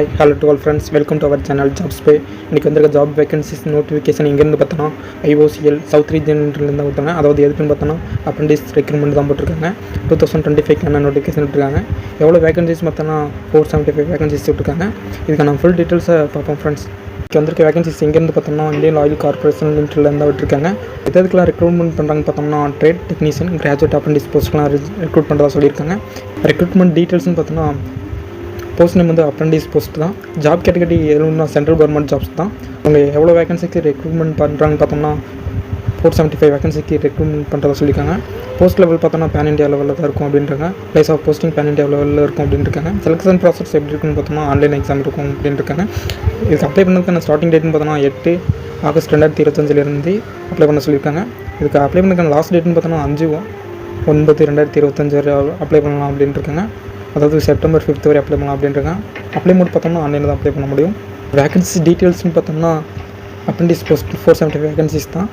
Hi hello to all friends, welcome to our channel ஜாப்ஸ்பே. இன்றைக்கி வந்திருக்க ஜாப் வேகன்சிஸ் நோட்டிஃபிகேஷன் எங்கேருந்து பார்த்தோன்னா ஐஓசிஎல் சவுத் ரீஜன்லேருந்து விட்டாங்க. அதாவது எதுக்குன்னு பார்த்தோன்னா அப்ரெண்டிஸ் ரெக்ரூட்மெண்ட் தான் போட்டிருக்காங்க. 2025 நோட்டிஃபிகேஷன் விட்டுருக்காங்க. எவ்வளோ வேகன்சிஸ் பார்த்தோன்னா 475 வேகன்சிஸ் விட்டுருக்காங்க. இதுக்கான ஃபுல் டீட்டெயில்ஸை பார்ப்போம் ஃப்ரெண்ட்ஸ். இன்றைக்கி வந்திருக்க வேகன்சிஸ் எங்கேருந்து பார்த்தோம்னா இந்தியன் ஆயில் கார்பரேஷன் லிமிட்டட்லேருந்து விட்டுருக்காங்க. எதுக்கெல்லாம் ரெக்ரூட்மெண்ட் பண்ணுறாங்க பார்த்தோம்னா ட்ரேட் டெக்னீஷியன், கிராஜுவேட் அப்ரெண்டிஸ் போஸ்ட்லாம் ரெக்ரூட் பண்ணுறதா சொல்லியிருக்காங்க. ரெக்ரூட்மெண்ட் டீட்டெயில்ஸ்னு பார்த்தோன்னா போஸ்ட் நேம் வந்து அப்ரெண்டிஸ் போஸ்ட் தான். ஜாப் கேட்டகரி எதுனா சென்ட்ரல் கவர்மெண்ட் ஜாப்ஸ் தான். அவங்க எவ்வளோ வேகன்சிக்கு ரெக்ரூட்மெண்ட் பண்ணுறாங்கன்னு பார்த்தோம்னா 475 வேகன்சிக்கு ரெக்ரூட்மெண்ட் பண்ணுறதா சொல்லியிருக்காங்க. போஸ்ட் லெவல் பார்த்தோன்னா பேன் இண்டியா லெவலில் தான் இருக்கும் அப்படின்றாங்க. Place of posting pan India லெவலில் இருக்கும் அப்படின்றாங்க. செலக்ஷன் ப்ராசஸ் எப்படி இருக்குன்னு பார்த்தோம்னா ஆன்லைன் எக்ஸாம் இருக்கும் அப்படின்றாங்க. இதுக்கு அப்ளை பண்ணதுக்கான ஸ்டார்டிங் டேட்னு பார்த்தோன்னா 8 ஆகஸ்ட் 2025 அப்ளை பண்ண சொல்லியிருக்காங்க. இதுக்கு அப்ளை பண்ணதுக்கான லாஸ்ட் டேட்னு பார்த்தோன்னா 5/9/2025 வரை அப்ளை பண்ணலாம் அப்படின்ட்டுருக்காங்க. அதாவது செப்டம்பர் 5 வரை அப்ளை பண்ணலாம் அப்படின்றாங்க. அப்ளை மட்டும் பார்த்தோம்னா ஆன்லைனில் தான் அப்ளை பண்ண முடியும். வேகன்சி டீட்டெயில்ஸ்னு பார்த்தோம்னா அப்ரெண்டிஸ் போஸ்ட் 475 வேகன்சிஸ் தான்.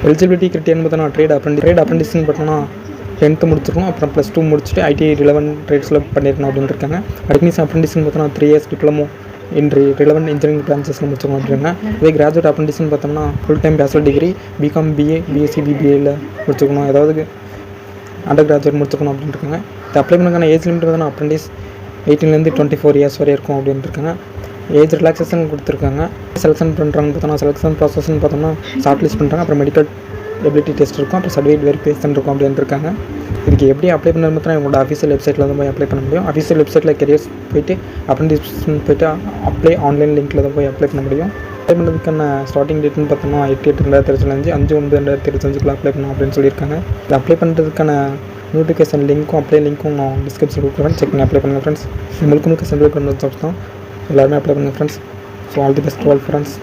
எலிஜிபிலிட்டி கிரிட்டேரியன் பார்த்தோன்னா ட்ரேட் அப்ரெண்டிஸ்னு பார்த்தோன்னா 10th முடிச்சிருக்கணும். அப்புறம் +2 முடிச்சுட்டு ஐடி ரிலவெண்ட் ட்ரேட்ஸில் பண்ணியிருக்கணும் அப்படின்னு இருக்காங்க. டெக்னீஷியன் அப்ரெண்டிஸ்னு பார்த்தோன்னா 3 years diploma in relevant engineering பிரான்ச்சஸில் முடிச்சிருக்கணும் அப்படின்றாங்க. இதே கிராஜுவேட் அப்ரெண்டிஸ்னு பார்த்தோம்னா full time bachelor degree BCom, BA, BSc, பிபிஏயில் முடிச்சிருக்கணும். ஏதாவது அண்டர் கிராஜுவேட் முடிச்சிருக்கணும் அப்படின்னு இருக்காங்க. இது அப்ளை பண்ணுறதுக்கான ஏஜ் லிமிட் பார்த்தோன்னா அப்ரெண்டிஸ் 18 to 24 years வரை இருக்கும் அப்படின்னு இருக்காங்க. ஏஜ் ரிலாக்ஸேஷன் கொடுத்துருக்காங்க. செலக்ஷன் பண்ணுறாங்கன்னு பார்த்தோன்னா செலக்ஷன் ப்ராசஸ்ன்னு பார்த்தோம்னா ஷார்ட் லிஸ்ட் பண்ணுறாங்க. அப்புறம் மெடிக்கல் எபிலிட்டி டெஸ்ட் இருக்கும். அப்புறம் சர்டிஃபிகேட் வெரிஃபிகேஷன் இருக்கும் அப்படின்னு இருக்காங்க. இதுக்கு எப்படி அப்ளை பண்ணுறது பார்த்தா உங்களோட அஃபீஷியல் வெப்சைட்டில் தான் போய் அப்ளை பண்ண முடியும். அஃபீஷியல் வெப்சைட்டில் கெரியர்ஸ் போய்ட்டு அப்ரெண்டிஸ் போய்ட்டு அப்ளை ஆன்லைன் லிங்க்கில் தான் போய் அப்ளை பண்ண முடியும். அப்ளை பண்ணுறதுக்கான ஸ்டார்டிங் டேட்னு பார்த்தோம்னா 8/8/2025 5/9/2025 அப்ளை பண்ணணும் அப்படின்னு சொல்லியிருக்காங்க. இது அப்ளை பண்ணுறதுக்கான நோட்டிஃபிகேஷன் லிங்க்கும் அப்ளை லிங்க்கும் நான் டிஸ்கிரிப்ஷன் கொடுக்குறேன். செக் பண்ணி அப்ளை பண்ணுங்கள் ஃப்ரெண்ட்ஸ். முழுக்க சென்ட்ரல் கவர்மெண்ட் ஜாப்ஸ் தான். எல்லாருமே அப்ளை பண்ணுங்கள் friends. So all the best to all friends.